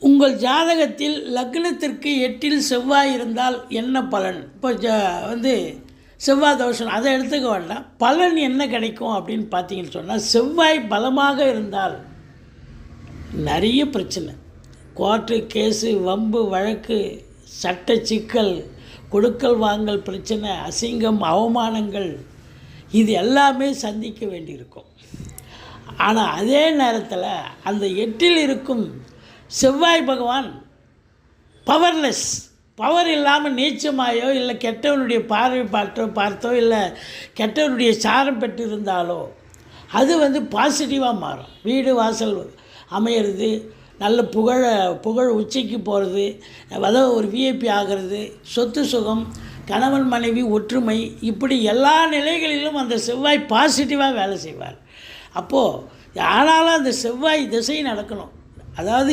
உங்கள் ஜாதகத்தில் லக்னத்திற்கு 8ல் செவ்வாய் இருந்தால் என்ன பலன்? இப்போ செவ்வாய் தோஷம் அதை எடுத்துக்க வேண்டாம். பலன் என்ன கிடைக்கும் அப்படின்னு பார்த்தீங்கன்னு சொன்னால், செவ்வாய் பலமாக இருந்தால் நிறைய பிரச்சனை, கோர்ட்டு கேஸு, வம்பு வழக்கு, சட்ட சிக்கல், கொடுக்கல் வாங்கல் பிரச்சனை, அசிங்கம், அவமானங்கள், இது எல்லாமே சந்திக்க வேண்டியிருக்கும். ஆனால் அதே நேரத்தில் அந்த 8ல் இருக்கும் செவ்வாய் பகவான் பவர்லெஸ், பவர் இல்லாமல் நீச்சமாயோ இல்லை கெட்டவனுடைய பார்வை பார்த்தோ இல்லை கெட்டவனுடைய சாரம் பெற்று இருந்தாலோ அது பாசிட்டிவாக மாறும். வீடு வாசல் அமையிறது, நல்ல புகழ் உச்சிக்கு போகிறது, ஒரு விஐபி ஆகிறது, சொத்து சுகம், கணவன் மனைவி ஒற்றுமை, இப்படி எல்லா நிலைகளிலும் அந்த செவ்வாய் பாசிட்டிவாக வேலை செய்வார். அப்போது ஆனாலும் அந்த செவ்வாய் திசை நடக்கணும். அதாவது